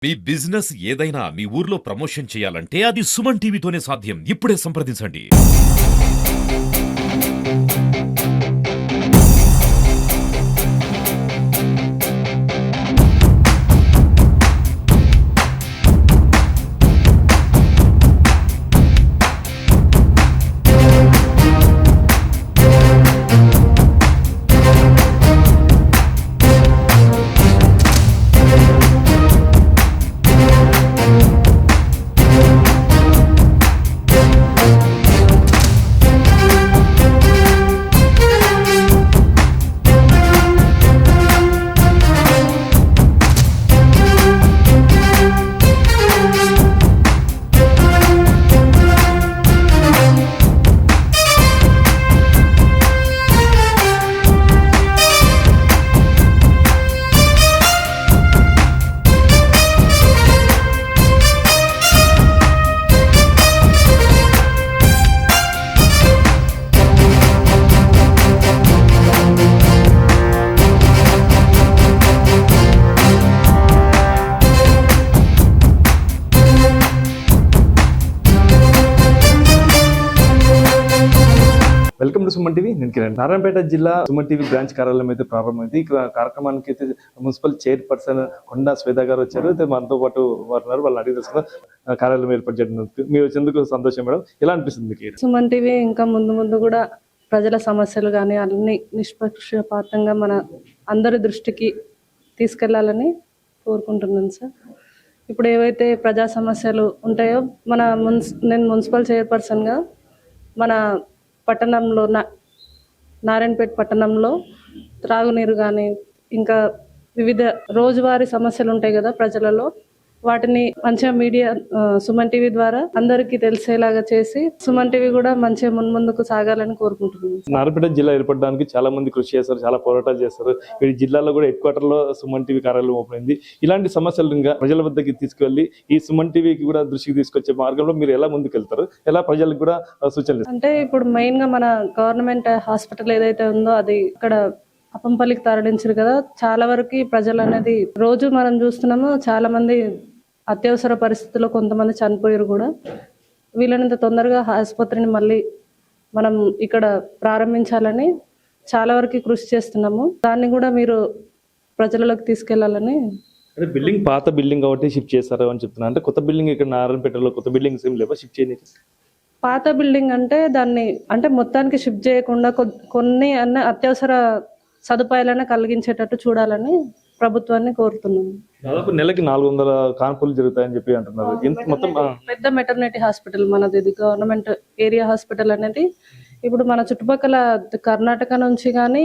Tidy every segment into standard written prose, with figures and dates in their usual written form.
మీ business ఏదైనా మీ ఊర్లో promotion చేయాలంటే అది సుమన్ టీవీతోనే సాధ్యం. ఇప్పుడే సంప్రదించండి. Welcome to Suman TV. నేను కిరణ్. నారాయణపేట జిల్లా సుమన్ టీవీ బ్రాంచ్ కార్యాలయం అయితే ప్రారంభమైంది. ఈ కార్యక్రమానికి అయితే మున్సిపల్ చైర్పర్సన్ కొండా శ్వేత గారు వచ్చారు. అయితే మనతో పాటు వారు వాళ్ళని అడిగి తెలుసుకున్న కార్యాలయం ఏర్పాటు చేయడం మీరు వచ్చేందుకు సంతోషం మేడం. ఎలా అనిపిస్తుంది మీకు? సుమన్ టీవీ ఇంకా ముందు కూడా ప్రజల సమస్యలు కానీ అన్ని నిష్పక్షపాతంగా మన అందరి దృష్టికి తీసుకెళ్లాలని కోరుకుంటున్నాను సార్. ఇప్పుడు ఏవైతే ప్రజా సమస్యలు ఉంటాయో నేను మున్సిపల్ చైర్పర్సన్గా మన పట్టణంలో నారాయణపేట పట్టణంలో త్రాగునీరు కానీ ఇంకా వివిధ రోజువారీ సమస్యలు ఉంటాయి కదా ప్రజలలో, వాటిని మంచిగా మీడియా సుమన్ టీవీ ద్వారా అందరికీ తెలిసేలాగా చేసి సుమన్ టీవీ కూడా మంచిగా ముందుకు సాగాలని కోరుకుంటున్నాను. నారాయణపేట జిల్లా ఏర్పడడానికి చాలా మంది కృషి చేస్తారు, చాలా పోరాటాలు చేస్తారు. ఈ జిల్లాలో కూడా హెడ్ క్వార్టర్ లో సుమన్ టీవీ కార్యాలయం ఓపెన్ అయింది. ఇలాంటి సమస్యలు ఇంకా ప్రజల వద్దకి తీసుకెళ్లి ఈ సుమన్ టీవీకి కూడా దృష్టికి తీసుకొచ్చే మార్గంలో మీరు ఎలా ముందుకు వెళ్తారు, ఎలా ప్రజలకు కూడా సూచనలు? అంటే ఇప్పుడు మెయిన్ గా మన గవర్నమెంట్ హాస్పిటల్ ఏదైతే ఉందో అది ఇక్కడ అప్పంపల్లికి తరలించారు కదా. చాలా వరకు ప్రజలు అనేది రోజు మనం చూస్తున్నాము, చాలా మంది అత్యవసర పరిస్థితుల్లో కొంతమంది చనిపోయారు కూడా. వీళ్ళనంత తొందరగా ఆసుపత్రిని మళ్ళీ మనం ఇక్కడ ప్రారంభించాలని చాలా వరకు కృషి చేస్తున్నాము. దాన్ని కూడా మీరు ప్రజలలోకి తీసుకెళ్లాలని. అంటే బిల్డింగ్ పాత బిల్డింగ్ కాబట్టి షిఫ్ట్ చేస్తారు అని చెప్తున్నా. అంటే కొత్త బిల్డింగ్ ఇక్కడ నారాయణపేటలో కొత్త బిల్డింగ్స్ ఏం లేవా షిఫ్ట్ చేయడానికి? పాత బిల్డింగ్ అంటే దాన్ని అంటే మొత్తానికి షిఫ్ట్ చేయకుండా కొన్ని అత్యవసర సదుపాయాలను కలిగించేటట్టు చూడాలని ప్రభుత్వాన్ని కోరుతున్నాము. దాదాపు నెలకి 400 కాన్పులు జరుగుతాయని చెప్పి అంటున్నారు. మొత్తం పెద్ద మెటర్నిటీ హాస్పిటల్ మనది, ఇది గవర్నమెంట్ ఏరియా హాస్పిటల్ అనేది. ఇప్పుడు మన చుట్టుపక్కల కర్ణాటక నుంచి కానీ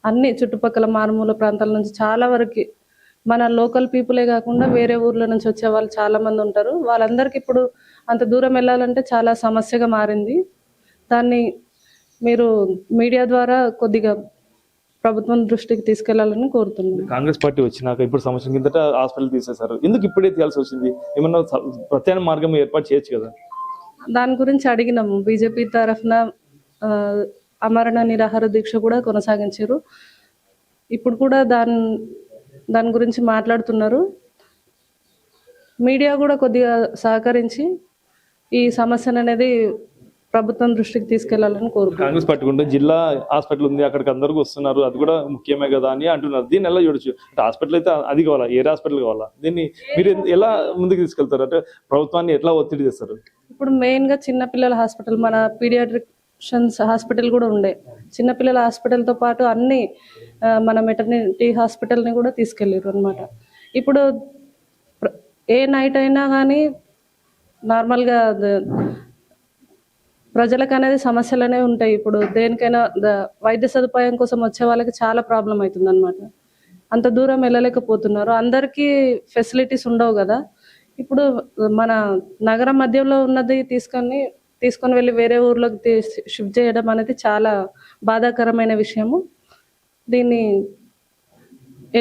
అన్ని చుట్టుపక్కల మారుమూల ప్రాంతాల నుంచి చాలా వరకు మన లోకల్ పీపులే కాకుండా వేరే ఊర్ల నుంచి వచ్చే వాళ్ళు చాలా మంది ఉంటారు. వాళ్ళందరికీ ఇప్పుడు అంత దూరం వెళ్ళాలంటే చాలా సమస్యగా మారింది. దాన్ని మీరు మీడియా ద్వారా కొద్దిగా ప్రభుత్వం దృష్టికి తీసుకెళ్లాలని కోరుతున్నాను. కాంగ్రెస్ పార్టీ వచ్చినాక ఇప్పుడు సంవత్సరం కిందట హాస్పిటల్ తీసేశారు. ఎందుకు ఇప్పుడే తీయాల్సి వచ్చింది? ఏమన్నా ప్రత్యామ్నాయ మార్గం ఏర్పాటు చేయొచ్చు కదా. దాని గురించి అడిగినాము. బీజేపీ తరఫున అమరణ నిరాహార దీక్ష కూడా కొనసాగించారు. ఇప్పుడు కూడా దాని గురించి మాట్లాడుతున్నారు. మీడియా కూడా కొద్దిగా సహకరించి ఈ సమస్యను అనేది ప్రభుత్వం దృష్టికి తీసుకెళ్లాలని కోరుకుంటున్నాను. కాంగ్రెస్ పార్టీ ఉంటే జిల్లా హాస్పిటల్ ఉంది, అక్కడికి అందరూ వస్తున్నారు, అది కూడా ముఖ్యమే కదా అని అంటున్నారు. దీన్ని ఎలా చూడొచ్చు? అంటే హాస్పిటల్ అయితే అది కావాలా, ఏ హాస్పిటల్ కావాలా? దీన్ని మీరు ఎలా ముందుకు తీసుకెళ్తారు? అంటే ప్రభుత్వాన్ని ఎట్లా ఒత్తిడి చేస్తారు? ఇప్పుడు మెయిన్ గా చిన్నపిల్లల హాస్పిటల్, మన పీడియాట్రిషన్స్ హాస్పిటల్ కూడా ఉండే. చిన్నపిల్లల హాస్పిటల్తో పాటు అన్ని మన మెటర్నిటీ హాస్పిటల్ని కూడా తీసుకెళ్ళారు అనమాట. ఇప్పుడు ఏ నైట్ అయినా కానీ నార్మల్గా ప్రజలకు అనేది సమస్యలు అనేవి ఉంటాయి. ఇప్పుడు దేనికైనా వైద్య సదుపాయం కోసం వచ్చే వాళ్ళకి చాలా ప్రాబ్లం అవుతుంది అనమాట. అంత దూరం వెళ్ళలేకపోతున్నారు, అందరికీ ఫెసిలిటీస్ ఉండవు కదా. ఇప్పుడు మన నగరం మధ్యలో ఉన్నది తీసుకొని వెళ్ళి వేరే ఊర్లోకి షిఫ్ట్ చేయడం అనేది చాలా బాధాకరమైన విషయము. దీన్ని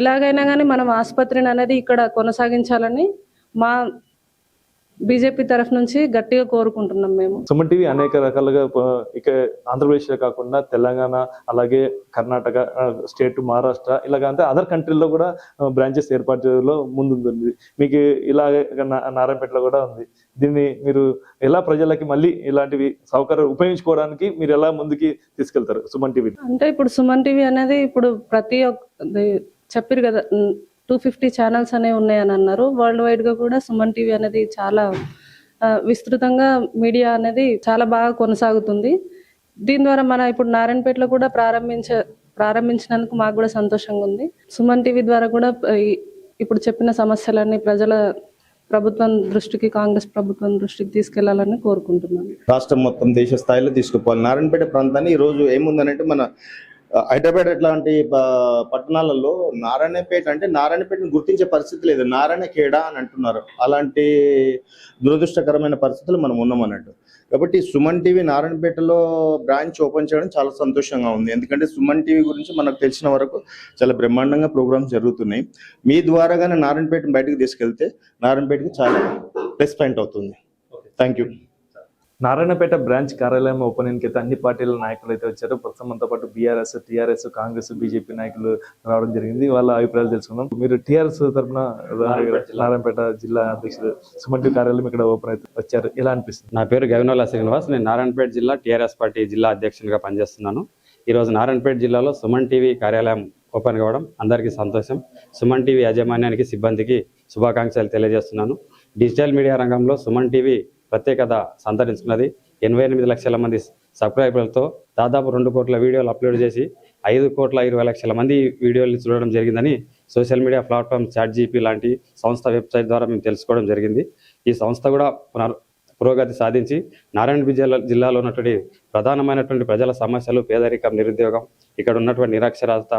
ఎలాగైనా కానీ మనం ఆసుపత్రిని అనేది ఇక్కడ కొనసాగించాలని బీజేపీ తరఫు నుంచి గట్టిగా కోరుకుంటున్నాం మేము. సుమన్ టీవీ అనేక రకాలుగా ఇక ఆంధ్రప్రదేశ్లో కాకుండా తెలంగాణ, అలాగే కర్ణాటక స్టేట్, మహారాష్ట్ర ఇలాగ అంటే అదర్ కంట్రీల్లో కూడా బ్రాంచెస్ ఏర్పాటులో ముందుంది. మీకు ఇలాగే నారాయణపేటలో కూడా ఉంది. దీన్ని మీరు ఎలా ప్రజలకి మళ్ళీ ఇలాంటివి సౌకర్యాలు ఉపయోగించుకోవడానికి మీరు ఎలా ముందుకి తీసుకెళ్తారు సుమన్ టీవీ? అంటే ఇప్పుడు సుమన్ టీవీ అనేది ఇప్పుడు ప్రతి ఒక్క చెప్పారు కదా 250 ఛానల్స్ అనేవి ఉన్నాయని అన్నారు. వరల్డ్ వైడ్ గా కూడా సుమన్ టీవీ అనేది చాలా విస్తృతంగా మీడియా అనేది చాలా బాగా కొనసాగుతుంది. దీని ద్వారా మన ఇప్పుడు నారాయణపేటలో కూడా ప్రారంభించినందుకు మాకు కూడా సంతోషంగా ఉంది. సుమన్ టీవీ ద్వారా కూడా ఇప్పుడు చెప్పిన సమస్యలన్నీ ప్రభుత్వం దృష్టికి, కాంగ్రెస్ ప్రభుత్వం దృష్టికి తీసుకెళ్లాలని కోరుకుంటున్నాను. రాష్ట్రం మొత్తం దేశ స్థాయిలో తీసుకుపోవాలి. నారాయణపేట ప్రాంతాన్ని ఈరోజు ఏముందనంటే మన హైదరాబాద్ ఇట్లాంటి పట్టణాలలో నారాయణపేటను గుర్తించే పరిస్థితి లేదు. నారాయణఖేడ అని అంటున్నారు. అలాంటి దురదృష్టకరమైన పరిస్థితులు మనం ఉన్నాం అన్నట్టు. కాబట్టి సుమన్ టీవీ నారాయణపేటలో బ్రాంచ్ ఓపెన్ చేయడం చాలా సంతోషంగా ఉంది. ఎందుకంటే సుమన్ టీవీ గురించి మనకు తెలిసిన వరకు చాలా బ్రహ్మాండంగా ప్రోగ్రామ్స్ జరుగుతున్నాయి. మీ ద్వారాగానే నారాయణపేటను బయటకు తీసుకెళ్తే నారాయణపేటకి చాలా ప్లస్ పాయింట్ అవుతుంది. Thank you. నారాయణపేట బ్రాంచ్ కార్యాలయం ఓపెనింగ్ అయితే అన్ని పార్టీల నాయకులు అయితే వచ్చారు. ప్రస్తుతం మనతో పాటు బీఆర్ఎస్, టీఆర్ఎస్, కాంగ్రెస్, బీజేపీ నాయకులు రావడం జరిగింది. వాళ్ళ అభిప్రాయాలు తెలుసుకుందాం. మీరు టీఆర్ఎస్ తరఫున నారాయణపేట జిల్లా అధ్యక్షుడు సుమన్ టీవీ కార్యాలయం ఇక్కడ ఓపెన్ అయితే వచ్చారు, ఎలా అనిపిస్తుంది? నా పేరు గవినోల శ్రీనివాస్. నేను నారాయణపేట జిల్లా టీఆర్ఎస్ పార్టీ జిల్లా అధ్యక్షునిగా పనిచేస్తున్నాను. ఈరోజు నారాయణపేట జిల్లాలో సుమన్ టీవీ కార్యాలయం ఓపెన్ కావడం అందరికీ సంతోషం. సుమన్ టీవీ యాజమాన్యానికి, సిబ్బందికి శుభాకాంక్షలు తెలియజేస్తున్నాను. డిజిటల్ మీడియా రంగంలో సుమన్ టీవీ ప్రత్యేకత సంతరించుకున్నది. 88 లక్షల మంది సబ్స్క్రైబర్లతో దాదాపు 2 కోట్ల వీడియోలు అప్లోడ్ చేసి 5,20,00,000 మంది వీడియోలు చూడడం జరిగిందని సోషల్ మీడియా ప్లాట్ఫామ్ ChatGPT లాంటి సంస్థ వెబ్సైట్ ద్వారా మేము తెలుసుకోవడం జరిగింది. ఈ సంస్థ కూడా పురోగతి సాధించి నారాయణపేట జిల్లాలో ఉన్నటువంటి ప్రధానమైనటువంటి ప్రజల సమస్యలు, పేదరికం, నిరుద్యోగం, ఇక్కడ ఉన్నటువంటి నిరక్షరాస్యత,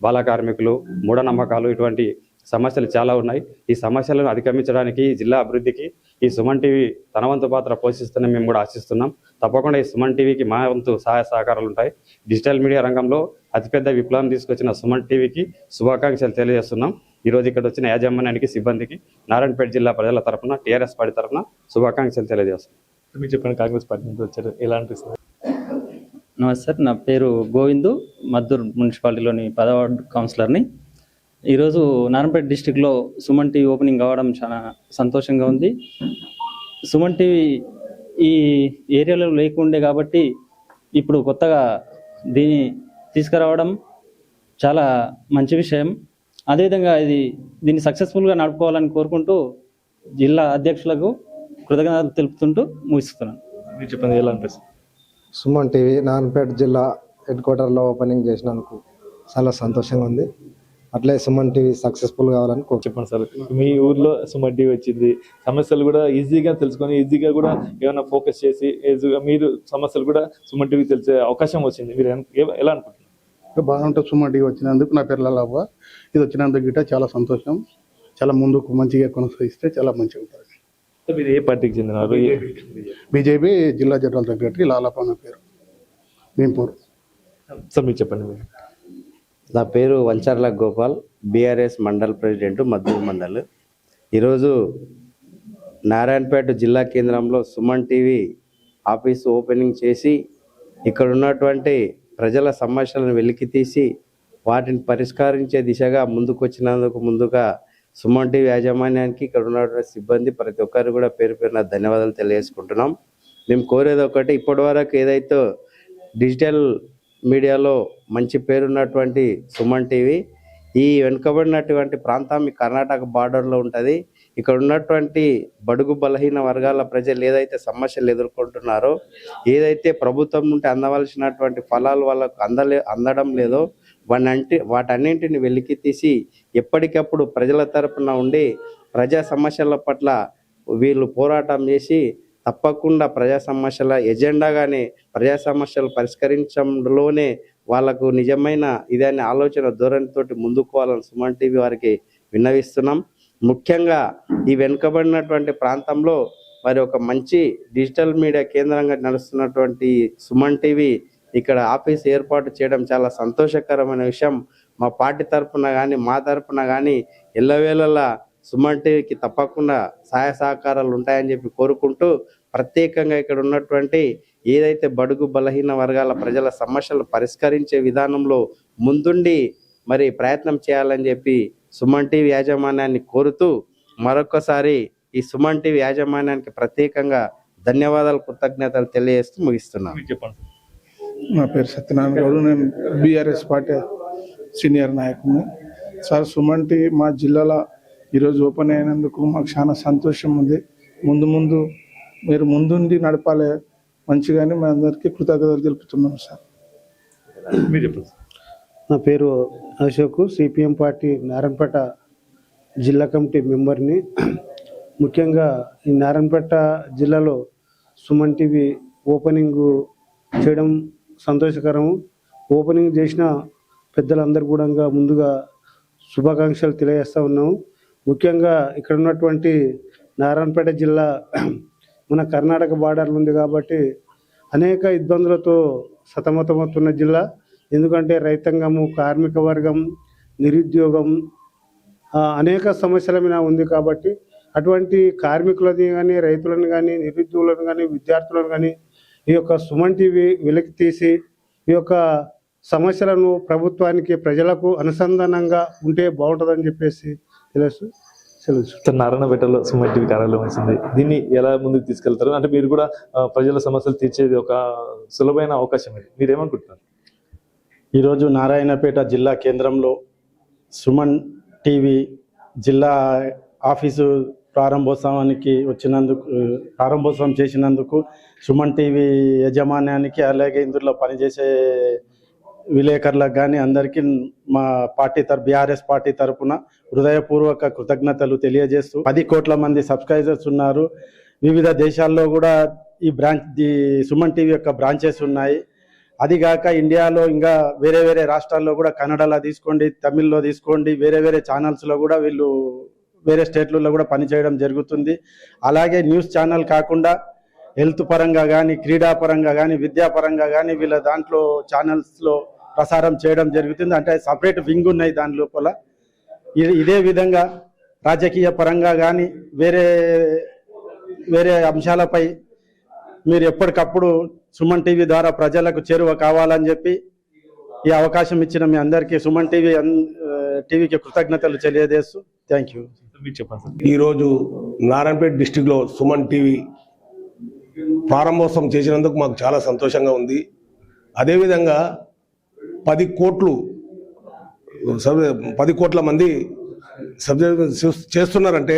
బాల కార్మికులు, మూఢనమ్మకాలు, ఇటువంటి సమస్యలు చాలా ఉన్నాయి. ఈ సమస్యలను అధిగమించడానికి, జిల్లా అభివృద్ధికి ఈ సుమన్ టీవీ తన వంతు పాత్ర పోషిస్తుందని మేము కూడా ఆశిస్తున్నాం. తప్పకుండా ఈ సుమన్ టీవీకి మా వంతు సహాయ సహకారాలు ఉంటాయి. డిజిటల్ మీడియా రంగంలో అతిపెద్ద విప్లవం తీసుకొచ్చిన సుమన్ టీవీకి శుభాకాంక్షలు తెలియజేస్తున్నాం. ఈరోజు ఇక్కడ వచ్చిన యాజమాన్యానికి, సిబ్బందికి నారాయణపేట జిల్లా ప్రజల తరఫున, టీఆర్ఎస్ పార్టీ తరఫున శుభాకాంక్షలు తెలియజేస్తున్నాం. మీరు చెప్పండి, కాంగ్రెస్ పార్టీ నుంచి వచ్చారు, ఎలా అనిపిస్తుంది? నమస్తే సార్, నా పేరు గోవిందు, మద్దూరు మున్సిపాలిటీలోని 10వ వార్డు కౌన్సిలర్ని. ఈరోజు నారాయణపేట డిస్టిక్లో సుమన్ టీవీ ఓపెనింగ్ కావడం చాలా సంతోషంగా ఉంది. సుమన్ టీవీ ఈ ఏరియాలో లేకుండే కాబట్టి ఇప్పుడు కొత్తగా దీన్ని తీసుకురావడం చాలా మంచి విషయం. అదేవిధంగా దీన్ని సక్సెస్ఫుల్గా నడుపుకోవాలని కోరుకుంటూ జిల్లా అధ్యక్షులకు కృతజ్ఞతలు తెలుపుతుంటూ ముగిస్తున్నాను. మీరు చెప్పండి, ఎలా అనిపిస్తుంది? సుమన్ టీవీ నారాయణపేట జిల్లా హెడ్ క్వార్టర్లో ఓపెనింగ్ చేసినందుకు చాలా సంతోషంగా ఉంది. అట్లే సుమన్ టీవీ సక్సెస్ఫుల్ కావాలని చెప్పండి సార్. మీ ఊర్లో సుమన్ టీవీ వచ్చింది, సమస్యలు కూడా ఈజీగా తెలుసుకొని, ఈజీగా కూడా ఏమైనా ఫోకస్ చేసి ఈజీగా మీరు సమస్యలు కూడా సుమన్ టీవీ తెలిసే అవకాశం వచ్చింది, మీరు ఎలా అనుకుంటున్నారు? బాగుంటుంది సుమన్ టీవీ వచ్చినందుకు. నా పేరు లల్లవ్వ. ఇది వచ్చినందుకు గిట్ట చాలా సంతోషం. చాలా ముందుకు మంచిగా కొనసాగిస్తే చాలా మంచిగా ఉంటుంది. మీరు ఏ పార్టీకి చెందినారు? బీజేపీ జిల్లా జనరల్ సెక్రటరీ లాలప్ప నా పేరు, భీంపూర్. సార్ మీరు చెప్పండి. మీరు? నా పేరు వంచర్ల గోపాల్, బీఆర్ఎస్ మండల్ ప్రెసిడెంట్, మద్దూరు మండల్. ఈరోజు నారాయణపేట జిల్లా కేంద్రంలో సుమన్ టీవీ ఆఫీసు ఓపెనింగ్ చేసి ఇక్కడ ఉన్నటువంటి ప్రజల సమస్యలను వెలికితీసి వాటిని పరిష్కరించే దిశగా ముందుకు ముందుగా సుమన్ టీవీ యాజమాన్యానికి, ఇక్కడ ఉన్నటువంటి సిబ్బంది, ప్రతి ఒక్కరు కూడా పేరు పేరున ధన్యవాదాలు తెలియజేసుకుంటున్నాం. మేము కోరేది ఒకటి, ఇప్పటి వరకు ఏదైతే డిజిటల్ మీడియాలో మంచి పేరున్నటువంటి సుమన్ టీవీ ఈ వెనుకబడినటువంటి ప్రాంతం ఈ కర్ణాటక బార్డర్లో ఉంటుంది. ఇక్కడ ఉన్నటువంటి బడుగు బలహీన వర్గాల ప్రజలు ఏదైతే సమస్యలు ఎదుర్కొంటున్నారో, ఏదైతే ప్రభుత్వం నుండి అందవలసినటువంటి ఫలాలు వాళ్ళకు అందడం లేదో వాటన్నింటిని వెలికి తీసి ఎప్పటికప్పుడు ప్రజల తరపున ఉండి ప్రజా సమస్యల పట్ల వీళ్ళు పోరాటం చేసి తప్పకుండా ప్రజా సమస్యల ఎజెండాగానే ప్రజా సమస్యలు పరిష్కరించడంలోనే వాళ్ళకు నిజమైన ఇదాన్ని ఆలోచన ధోరణితోటి ముందుకోవాలని సుమన్ టీవీ వారికి విన్నవిస్తున్నాం. ముఖ్యంగా ఈ వెనుకబడినటువంటి ప్రాంతంలో మరి ఒక మంచి డిజిటల్ మీడియా కేంద్రంగా నడుస్తున్నటువంటి సుమన్ టీవీ ఇక్కడ ఆఫీస్ ఏర్పాటు చేయడం చాలా సంతోషకరమైన విషయం. మా పార్టీ తరఫున కానీ, మా తరఫున కానీ ఎల్లవేళలా సుమన్ టీవీకి తప్పకుండా సహాయ సహకారాలు ఉంటాయని చెప్పి కోరుకుంటూ, ప్రత్యేకంగా ఇక్కడ ఉన్నటువంటి ఏదైతే బడుగు బలహీన వర్గాల ప్రజల సమస్యలు పరిష్కరించే విధానంలో ముందుండి మరి ప్రయత్నం చేయాలని చెప్పి సుమన్ టీవీ యాజమాన్యాన్ని కోరుతూ, మరొకసారి ఈ సుమన్ టీవీ యాజమాన్యానికి ప్రత్యేకంగా ధన్యవాదాలు, కృతజ్ఞతలు తెలియజేస్తూ ముగిస్తున్నాను. నా పేరు సత్యనారాయణ గౌడ్, నేను బీఆర్ఎస్ పార్టీ సీనియర్ నాయకుడిని. సార్, సుమన్ టీవీ మా జిల్లాలో ఈరోజు ఓపెన్ అయినందుకు మాకు చాలా సంతోషం ఉంది. ముందు మీరు ముందుండి నడపాలి మంచిగానే మా అందరికీ కృతజ్ఞతలు తెలుపుతున్నాం సార్. నా పేరు అశోక్, సిపిఎం పార్టీ నారాయణపేట జిల్లా కమిటీ మెంబర్ని. ముఖ్యంగా ఈ నారాయణపేట జిల్లాలో సుమన్ టీవీ ఓపెనింగ్ చేయడం సంతోషకరము. ఓపెనింగ్ చేసిన పెద్దలందరూ కూడా ముందుగా శుభాకాంక్షలు తెలియజేస్తూ ఉన్నాము. ముఖ్యంగా ఇక్కడ ఉన్నటువంటి నారాయణపేట జిల్లా మన కర్ణాటక బార్డర్లు ఉంది కాబట్టి అనేక ఇబ్బందులతో సతమతమవుతున్న జిల్లా. ఎందుకంటే రైతాంగము, కార్మిక వర్గం, నిరుద్యోగం అనేక సమస్యల మీద ఉంది కాబట్టి అటువంటి కార్మికులని కానీ, రైతులను కానీ, నిరుద్యోగులను కానీ, విద్యార్థులను కానీ ఈ యొక్క సుమన్ టీవీ వెలికి తీసి ఈ యొక్క సమస్యలను ప్రభుత్వానికి, ప్రజలకు అనుసంధానంగా ఉంటే బాగుంటుందని చెప్పేసి తెలుసు. నారాయణపేటలో సుమన్ టీవీ కార్యాలయం వచ్చింది. దీన్ని ఎలా ముందుకు తీసుకెళ్తారు? అంటే మీరు కూడా ప్రజల సమస్యలు తీర్చేది ఒక సులభమైన అవకాశం ఇది, మీరేమనుకుంటున్నారు? ఈరోజు నారాయణపేట జిల్లా కేంద్రంలో సుమన్ టీవీ జిల్లా ఆఫీసు ప్రారంభోత్సవం చేసినందుకు సుమన్ టీవీ యాజమాన్యానికి, అలాగే ఇందులో పనిచేసే విలేకరులకు కానీ అందరికీ మా పార్టీ బీఆర్ఎస్ పార్టీ తరఫున హృదయపూర్వక కృతజ్ఞతలు తెలియజేస్తూ, 10 కోట్ల మంది సబ్స్క్రైబర్స్ ఉన్నారు. వివిధ దేశాల్లో కూడా ఈ సుమన్ టీవీ యొక్క బ్రాంచెస్ ఉన్నాయి. అదిగాక ఇండియాలో ఇంకా వేరే రాష్ట్రాల్లో కూడా, కన్నడలో తీసుకోండి, తమిళ్లో తీసుకోండి, వేరే ఛానల్స్లో కూడా వీళ్ళు వేరే స్టేట్లలో కూడా పనిచేయడం జరుగుతుంది. అలాగే న్యూస్ ఛానల్ కాకుండా హెల్త్ పరంగా కానీ, క్రీడా పరంగా కానీ, విద్యాపరంగా కానీ వీళ్ళ దాంట్లో ఛానల్స్లో ప్రసారం చేయడం జరుగుతుంది. అంటే సపరేట్ వింగ్ ఉన్నాయి దాని లోపల. ఇదే విధంగా రాజకీయ పరంగా కానీ వేరే అంశాలపై మీరు ఎప్పటికప్పుడు సుమన్ టీవీ ద్వారా ప్రజలకు చేరువ కావాలని చెప్పి ఈ అవకాశం ఇచ్చిన మీ అందరికీ సుమన్ టీవీకి కృతజ్ఞతలు తెలియజేస్తూ థ్యాంక్ యూ. ఈరోజు నారాయణపేట డిస్టిక్లో సుమన్ టీవీ ప్రారంభోత్సవం చేసినందుకు మాకు చాలా సంతోషంగా ఉంది. అదేవిధంగా 10 కోట్ల మంది సబ్స్క్రైబ్ చేస్తున్నారంటే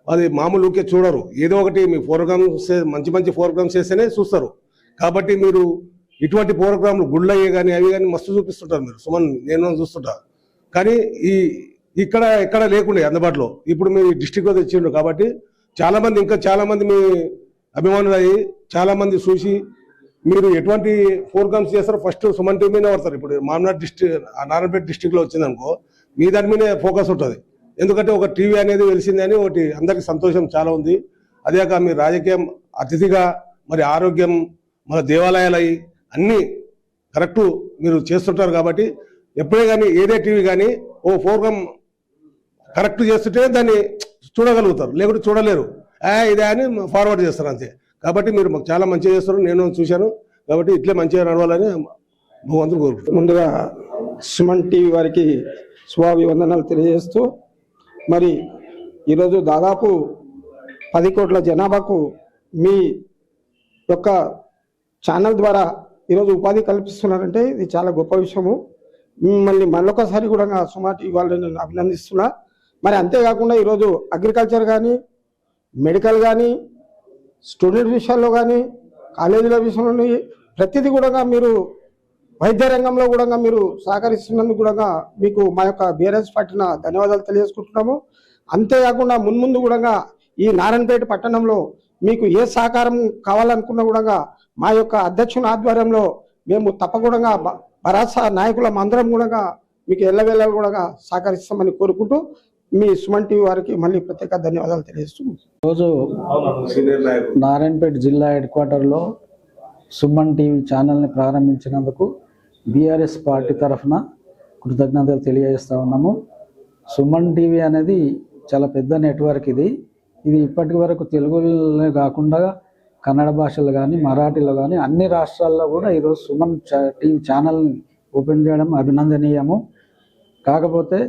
అది మామూలుకే చూడరు. ఏదో ఒకటి మీ ప్రోగ్రామ్స్ మంచి ప్రోగ్రామ్స్ చేస్తేనే చూస్తారు. కాబట్టి మీరు ఇటువంటి ప్రోగ్రాంలు గుళ్ళయ్యే కానీ అవి కానీ మస్తు చూపిస్తుంటారు మీరు. సుమన్ నేను చూస్తుంటా, కానీ ఎక్కడ లేకుండే అందుబాటులో. ఇప్పుడు మీరు డిస్టిక్లో తెచ్చిండ్రు కాబట్టి ఇంకా చాలా మంది మీ అభిమానులు అయ్యి చాలా మంది చూసి మీరు ఎటువంటి ప్రోగ్రామ్స్ చేస్తారో ఫస్ట్ సుమన్ టీవీ మీదే పడతారు. ఇప్పుడు నారాయణపేట డిస్టిక్లో వచ్చిందనుకో మీ దాని మీదే ఫోకస్ ఉంటుంది. ఎందుకంటే ఒక టీవీ అనేది వెలిసింది అని ఒకటి అందరికీ సంతోషం చాలా ఉంది. అదేక మీ రాజకీయం అతిథిగా, మరి ఆరోగ్యం, మన దేవాలయాలు అన్నీ కరెక్టు మీరు చేస్తుంటారు. కాబట్టి ఎప్పుడే కానీ ఏదే టీవీ కానీ ఓ ప్రోగ్రామ్ కరెక్ట్ చేస్తుంటే దాన్ని చూడగలుగుతారు, లేకుంటే చూడలేరు. ఇదే అని ఫార్వర్డ్ చేస్తారు అంతే. కాబట్టి మీరు మాకు చాలా మంచిగా చేస్తారు, నేను చూశాను. కాబట్టి ఇట్లే మంచిగా నడవాలని భగవంతుడు కోరుకుంటున్నాను. ముందుగా సుమన్ టీవీ వారికి శుభాభివందనాలు తెలియజేస్తూ, మరి ఈరోజు దాదాపు 10 కోట్ల జనాభాకు మీ యొక్క ఛానల్ ద్వారా ఈరోజు ఉపాధి కల్పిస్తున్నారంటే ఇది చాలా గొప్ప విషయము. మిమ్మల్ని మరొకసారి కూడా సుమన్ టీవీ వాళ్ళని నేను అభినందిస్తున్నా. మరి అంతేకాకుండా ఈరోజు అగ్రికల్చర్ కానీ, మెడికల్ కానీ, స్టూడెంట్ విషయాల్లో కానీ, కాలేజీల విషయంలో ప్రతిదీ కూడా మీరు వైద్య రంగంలో కూడా మీరు సహకరిస్తున్నందుకు కూడా మీకు మా యొక్క బీఆర్ఎస్ పార్టీన ధన్యవాదాలు తెలియజేసుకుంటున్నాము. అంతేకాకుండా మున్ముందు కూడా ఈ నారాయణపేట పట్టణంలో మీకు ఏ సహకారం కావాలనుకున్నా కూడా మా యొక్క అధ్యక్షుని ఆధ్వర్యంలో మేము తప్పకుండా భరాస నాయకుల అందరం కూడా మీకు ఎల్లవేళ కూడా సహకరిస్తామని కోరుకుంటూ మీ సుమన్ టీవీ వారికి మళ్ళీ ప్రత్యేక ధన్యవాదాలు తెలియజేస్తూ, రోజు నారాయణపేట జిల్లా హెడ్ క్వార్టర్లో సుమన్ టీవీ ఛానల్ని ప్రారంభించినందుకు బీఆర్ఎస్ పార్టీ తరఫున కృతజ్ఞతలు తెలియజేస్తూ ఉన్నాము. సుమన్ టీవీ అనేది చాలా పెద్ద నెట్వర్క్ ఇది. ఇది ఇప్పటి వరకు తెలుగులో కాకుండా కన్నడ భాషలో కానీ మరాఠీలో కానీ అన్ని రాష్ట్రాల్లో కూడా ఈరోజు సుమన్ టీవీ ఛానల్ని ఓపెన్ చేయడం అభినందనీయము. కాకపోతే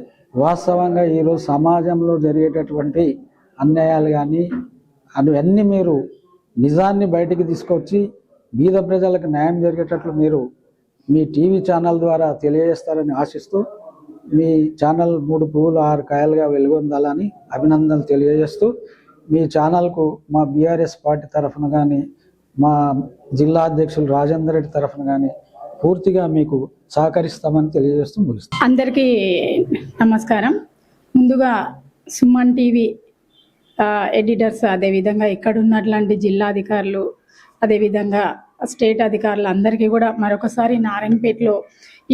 వాస్తవంగా ఈరోజు సమాజంలో జరిగేటటువంటి అన్యాయాలు కానీ అవన్నీ మీరు నిజాన్ని బయటికి తీసుకొచ్చి బీద ప్రజలకు న్యాయం జరిగేటట్లు మీరు మీ టీవీ ఛానల్ ద్వారా తెలియజేస్తారని ఆశిస్తూ మీ ఛానల్ 3 పువ్వులు 6 కాయలుగా వెలుగొందాలని అభినందనలు తెలియజేస్తూ మీ ఛానల్కు మా బీఆర్ఎస్ పార్టీ తరఫున కానీ మా జిల్లా అధ్యక్షులు రాజేందర్ రెడ్డి తరఫున కానీ పూర్తిగా మీకు సహకరిస్తామని తెలియజేస్తూ ముగిస్తాం. అందరికీ నమస్కారం. ముందుగా సుమన్ టీవీ ఎడిటర్స్, అదేవిధంగా ఇక్కడ ఉన్నట్లాంటి జిల్లా అధికారులు, అదేవిధంగా స్టేట్ అధికారులు అందరికీ కూడా మరొకసారి నారాయణపేటలో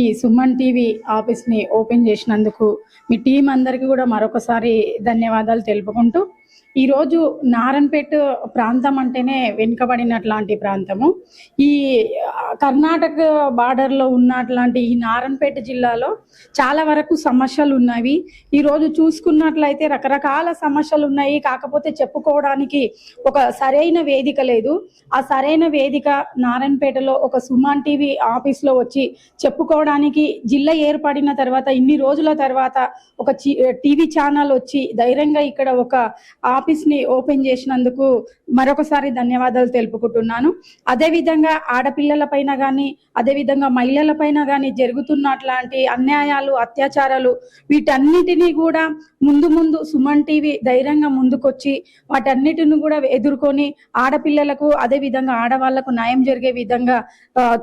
ఈ సుమన్ టీవీ ఆఫీస్ని ఓపెన్ చేసినందుకు మీ టీం అందరికీ కూడా మరొకసారి ధన్యవాదాలు తెలుపుకుంటూ, ఈరోజు నారాయణపేట ప్రాంతం అంటేనే వెనుకబడినట్లాంటి ప్రాంతము. ఈ కర్ణాటక బార్డర్లో ఉన్నట్లాంటి ఈ నారాయణపేట జిల్లాలో చాలా వరకు సమస్యలు ఉన్నవి. ఈరోజు చూసుకున్నట్లయితే రకరకాల సమస్యలు ఉన్నాయి. కాకపోతే చెప్పుకోవడానికి ఒక సరైన వేదిక లేదు. ఆ సరైన వేదిక నారాయణపేటలో ఒక సుమన్ టీవీ ఆఫీస్లో వచ్చి చెప్పుకోవడానికి, జిల్లా ఏర్పడిన తర్వాత ఇన్ని రోజుల తర్వాత ఒక టీవీ ఛానల్ వచ్చి ధైర్యంగా ఇక్కడ ఒక ఆఫీస్ని ఓపెన్ చేసినందుకు మరొకసారి ధన్యవాదాలు తెలుపుకుంటున్నాను. అదేవిధంగా ఆడపిల్లల పైన కానీ, అదేవిధంగా మహిళల పైన కానీ జరుగుతున్నట్లాంటి అన్యాయాలు, అత్యాచారాలు, వీటన్నిటినీ కూడా ముందు సుమన్ టీవీ ధైర్యంగా ముందుకొచ్చి వాటన్నిటిని కూడా ఎదుర్కొని ఆడపిల్లలకు, అదేవిధంగా ఆడవాళ్లకు న్యాయం జరిగే విధంగా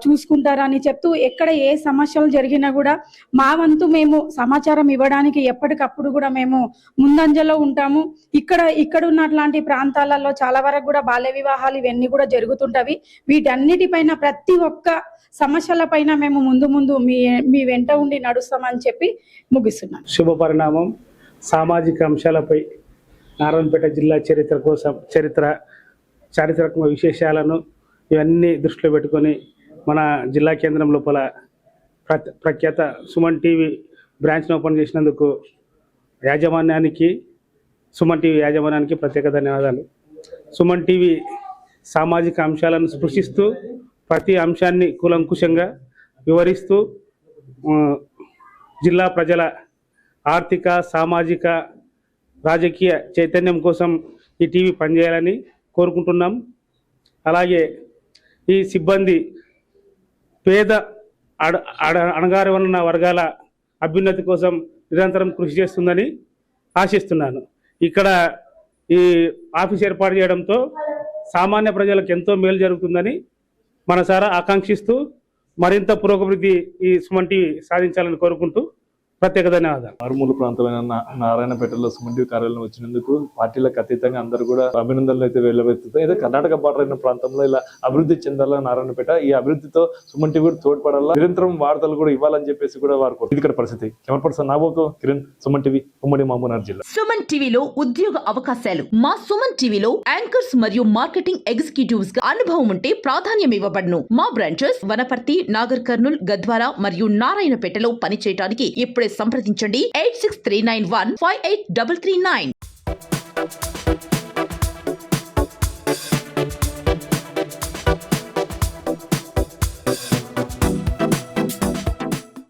చూసుకుంటారని చెప్తూ, ఎక్కడ ఏ సమస్యలు జరిగినా కూడా మా వంతు మేము సమాచారం ఇవ్వడానికి ఎప్పటికప్పుడు కూడా మేము ముందంజలో ఉంటాము. ఇక్కడ ఉన్నట్లాంటి ప్రాంతాలలో చాలా వరకు కూడా బాల్య వివాహాలు ఇవన్నీ కూడా జరుగుతుంటవి. వీటన్నిటిపైన ప్రతి ఒక్క సమస్యల పైన మేము ముందు మీ వెంట ఉండి నడుస్తామని చెప్పి ముగిస్తున్నాను. శుభ పరిణామం. సామాజిక అంశాలపై నారాయణపేట జిల్లా చారిత్రక విశేషాలను ఇవన్నీ దృష్టిలో పెట్టుకొని మన జిల్లా కేంద్రం లోపల ప్రఖ్యాత సుమన్ టీవీ బ్రాంచ్ను ఓపెన్ చేసినందుకు సుమన్ టీవీ యాజమాన్యానికి ప్రత్యేక ధన్యవాదాలు. సుమన్ టీవీ సామాజిక అంశాలను స్పృశిస్తూ ప్రతి అంశాన్ని కూలంకుషంగా వివరిస్తూ జిల్లా ప్రజల ఆర్థిక, సామాజిక, రాజకీయ చైతన్యం కోసం ఈ టీవీ పనిచేయాలని కోరుకుంటున్నాం. అలాగే ఈ సిబ్బంది పేద అణగారిన వర్గాల అభ్యున్నతి కోసం నిరంతరం కృషి చేస్తుందని ఆశిస్తున్నాను. ఇక్కడ ఈ ఆఫీస్ ఏర్పాటు చేయడంతో సామాన్య ప్రజలకు ఎంతో మేలు జరుగుతుందని మనసారా ఆకాంక్షిస్తూ మరింత పురోగతి ఈ సుమన్ టీవీ సాధించాలని కోరుకుంటూ ప్రత్యేక ధన్యవాదాలు. మారుమూల ప్రాంతమైన నారాయణపేటలో సుమన్ టీవీ కార్యాలయం వచ్చినందుకు పార్టీలకు అతీతంగా అందరూ కూడా అభినందనలు అయితే వెళ్ళబెత్తుతాయి. అయితే కర్ణాటక బార్డర్ అయిన ప్రాంతంలో ఇలా అభివృద్ధి చెందాల నారాయణపేట, ఈ అభివృద్ధితో సుమన్ టీవీ కూడా తోడ్పడాలా, నిరంతరం వార్తలు కూడా ఇవ్వాలని చెప్పేసి కూడా వారు ఇది ఇక్కడ పరిస్థితి. కెమెరా పర్సన్ నాగబాబుతో కిరణ్, సుమన్ టీవీ, ఉమ్మడి మహబూబ్నగర్ జిల్లా. సుమన్ టీవీలో ఉద్యోగ అవకాశాలు. మా సుమన్ టీవీలో యాంకర్స్ మరియు మార్కెటింగ్ ఎగ్జిక్యూటివ్స్ గా అనుభవం ఉంటే ప్రాధాన్యం ఇవ్వబడును. మా బ్రాంచెస్ వనపర్తి, నాగర్ కర్నూల్, గద్వాల మరియు నారాయణపేటలో పనిచేయడానికి ఇప్పుడే సంప్రదించండి 8639158339.